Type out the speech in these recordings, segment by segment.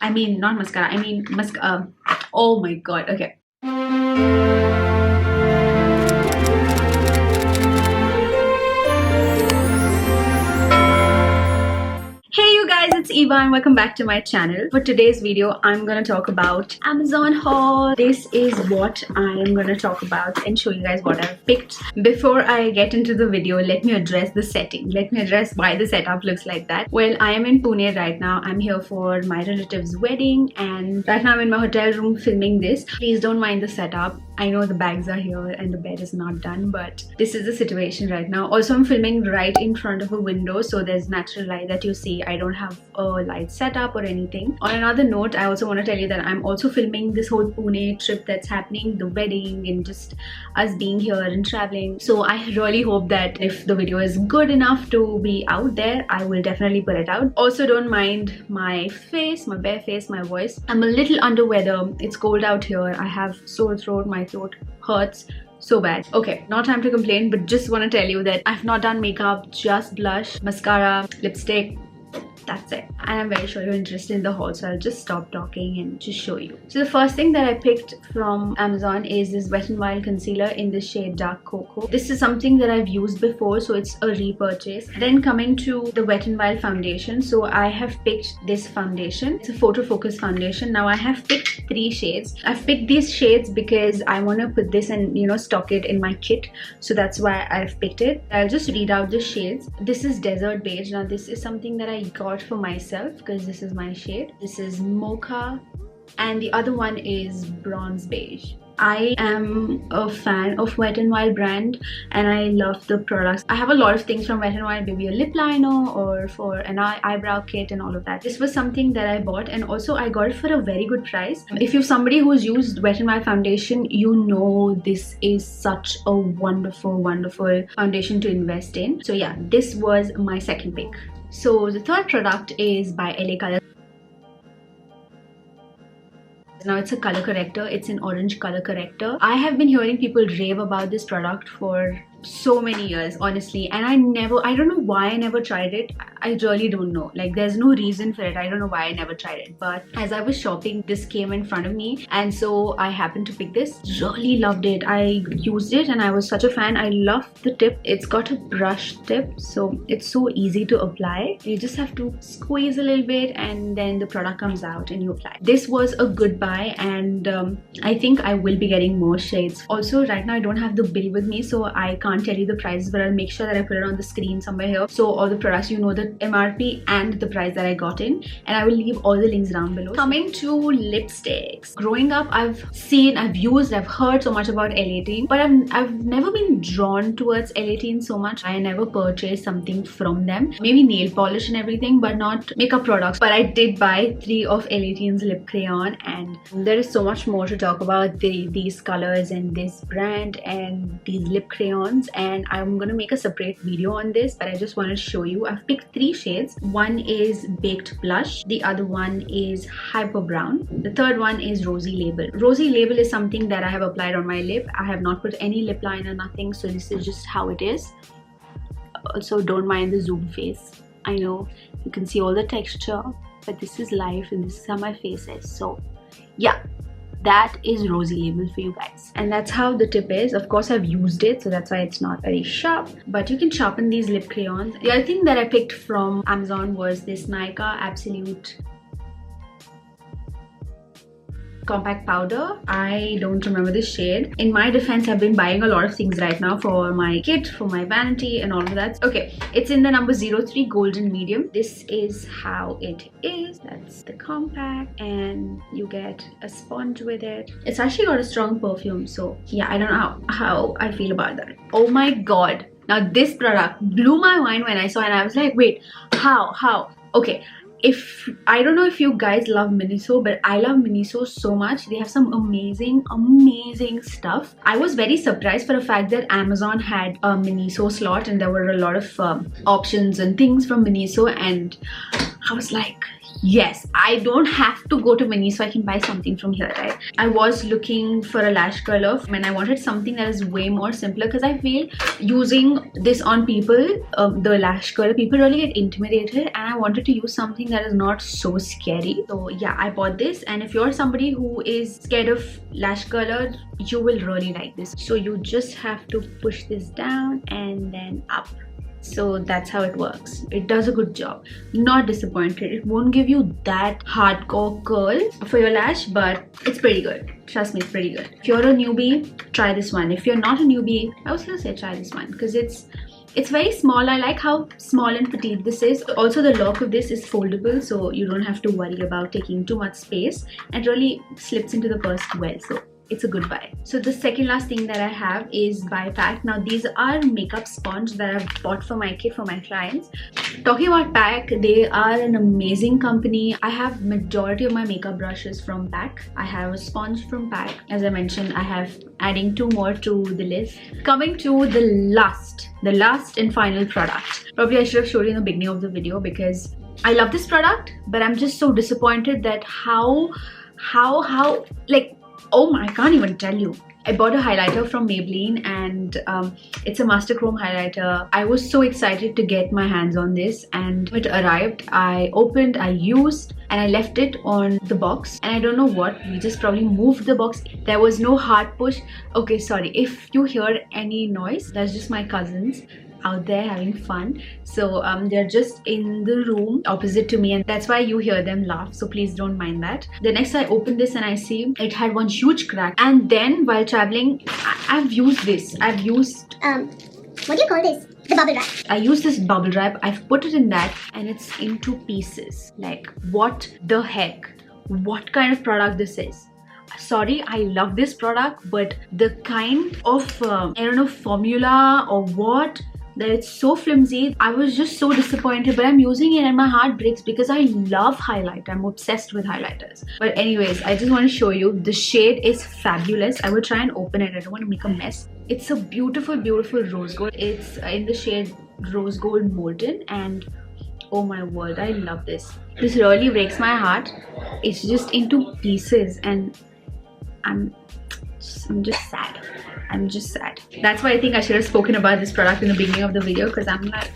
I mean, not mascara. I mean, oh my god. Okay. Hey you guys, it's Eva and welcome back to my channel. For today's video, I'm gonna talk about Amazon haul. This is what I am gonna talk about and show you guys what I've picked. Before I get into the video, let me address the setting. Let me address why the setup looks like that. Well, I am in Pune right now. I'm here for my relative's wedding and right now I'm in my hotel room filming this. Please don't mind the setup. I know the bags are here and the bed is not done, but this is the situation right now. Also, I'm filming right in front of a window, so there's natural light that you see. I don't have a light setup or anything. On another note, I also want to tell you that I'm also filming this whole Pune trip that's happening, the wedding and just us being here and traveling. So I really hope that if the video is good enough to be out there, I will definitely put it out. Also, don't mind my face, my bare face, my voice. I'm a little under weather. It's cold out here. I have sore throat. My throat hurts so bad. Okay, not time to complain, but just want to tell you that I've not done makeup, just blush, mascara, lipstick. That's it. And I'm very sure you're interested in the haul, so I'll just stop talking and just show you. So the first thing that I picked from Amazon is this Wet n Wild concealer in the shade Dark Cocoa. This is something that I've used before, so it's a repurchase. Then coming to the Wet n Wild foundation, so I have picked this foundation. It's a photo focus foundation. Now I have picked 3 shades. I've picked these shades because I want to put this and stock it in my kit, so that's why I've picked it. I'll just read out the shades. This is Desert Beige. Now this is something that I got for myself because this is my shade. This is Mocha and the other one is Bronze Beige. I am a fan of Wet n Wild brand and I love the products. I have a lot of things from Wet n Wild, maybe a lip liner or for an eyebrow kit and all of that. This was something that I bought and also I got it for a very good price. If you're somebody who's used Wet n Wild foundation, you know this is such a wonderful foundation to invest in. So yeah, this was my second pick. So the third product is by Elle. Now it's a color corrector. It's an orange color corrector. I have been hearing people rave about this product for so many years, honestly, and I don't know why I never tried it. I really don't know. Like, there's no reason for it. I don't know why I never tried it, but as I was shopping, this came in front of me and so I happened to pick this. Really loved it. I used it and I was such a fan. I love the tip. It's got a brush tip, so it's so easy to apply. You just have to squeeze a little bit and then the product comes out and you apply. This was a good buy and I think I will be getting more shades. Also, right now I don't have the bill with me, so I can't tell you the prices, but I'll make sure that I put it on the screen somewhere here, so all the products, the MRP and the price that I got in, and I will leave all the links down below. Coming to lipsticks. Growing up, I've heard so much about Elle, but I've never been drawn towards Elle so much. I never purchased something from them. Maybe nail polish and everything, but not makeup products. But I did buy 3 of Elle lip crayon, and there is so much more to talk about these colors and this brand and these lip crayons, and I'm gonna make a separate video on this, but I just wanted to show you. I've picked 3 shades. One is Baked Blush, the other one is Hyper Brown, the third one is Rosy Label. Rosy Label is something that I have applied on my lip. I have not put any lip liner, nothing, so this is just how it is. Also, don't mind the zoom face. I know you can see all the texture, but this is live and this is how my face is. So yeah, that is Rosy Label for you guys, and that's how the tip is. Of course, I've used it, so that's why it's not very sharp, but you can sharpen these lip crayons. The other thing that I picked from Amazon was this Nykaa Absolute compact powder. I don't remember the shade. In my defense, I've been buying a lot of things right now for my kit, for my vanity and all of that. Okay, it's in the number 03 golden medium. This is how it is. That's the compact and you get a sponge with it. It's actually got a strong perfume, so yeah, I don't know how I feel about that. Oh my god, now this product blew my mind when I saw it and I was like, wait, how? Okay, I don't know if you guys love Miniso, but I love Miniso so much. They have some amazing stuff. I was very surprised for the fact that Amazon had a Miniso slot and there were a lot of options and things from Miniso, and I was like, yes, I don't have to go to Miniso. I can buy something from here, right? I was looking for a lash curler and I wanted something that is way more simpler, because I feel using this on people, the lash curler, people really get intimidated, and I wanted to use something that is not so scary. So yeah, I bought this, and if you're somebody who is scared of lash curler, you will really like this. So you just have to push this down and then up. So that's how it works. It does a good job. Not disappointed. It won't give you that hardcore curl for your lash, but it's pretty good. Trust me, it's pretty good. If you're a newbie, try this one. If you're not a newbie, I was gonna say try this one because it's very small. I like how small and petite this is. Also, the lock of this is foldable, so you don't have to worry about taking too much space. It really slips into the purse well, so it's a good buy. So the second last thing that I have is by Pack. Now these are makeup sponge that I've bought for my kit, for my clients. Talking about Pack, they are an amazing company. I have majority of my makeup brushes from Pack. I have a sponge from Pack. As I mentioned, I have adding 2 more to the list. Coming to the last and final product. Probably I should have showed you in the beginning of the video because I love this product, but I'm just so disappointed that how like, oh my, I can't even tell you. I bought a highlighter from Maybelline, and it's a Master Chrome highlighter. I was so excited to get my hands on this, and it arrived. I opened, I used, and I left it on the box, and I don't know what, we just probably moved the box. There was no hard push. Okay, sorry if you hear any noise, that's just my cousins out there having fun. So they're just in the room opposite to me, and that's why you hear them laugh, so please don't mind that. The next, I opened this and I see it had one huge crack, and then while traveling, I've used this. I've used what do you call this? The bubble wrap. I use this bubble wrap. I've put it in that, and it's into pieces. Like, what the heck? What kind of product this is? Sorry, I love this product, but the kind of I don't know, formula or what, that it's so flimsy. I was just so disappointed, but I'm using it and my heart breaks because I love highlighter. I'm obsessed with highlighters. But anyways, I just want to show you. The shade is fabulous. I will try and open it. I don't want to make a mess. It's a beautiful, beautiful rose gold. It's in the shade Rose Gold Molten, and oh my word, I love this. This really breaks my heart. It's just into pieces, and I'm just sad. I'm just sad. That's why I think I should have spoken about this product in the beginning of the video, because I'm like...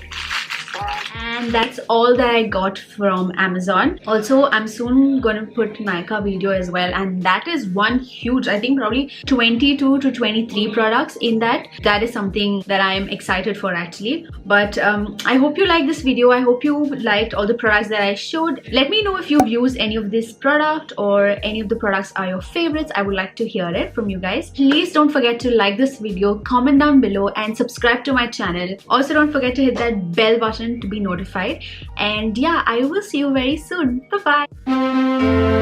And that's all that I got from Amazon. Also, I'm soon gonna put Nykaa video as well, and that is one huge, I think probably 22 to 23 products in that. That is something that I am excited for actually. But I hope you like this video. I hope you liked all the products that I showed. Let me know if you've used any of this product or any of the products are your favorites. I would like to hear it from you guys. Please don't forget to like this video, comment down below, and subscribe to my channel. Also, don't forget to hit that bell button to be notified. And yeah, I will see you very soon. Bye bye.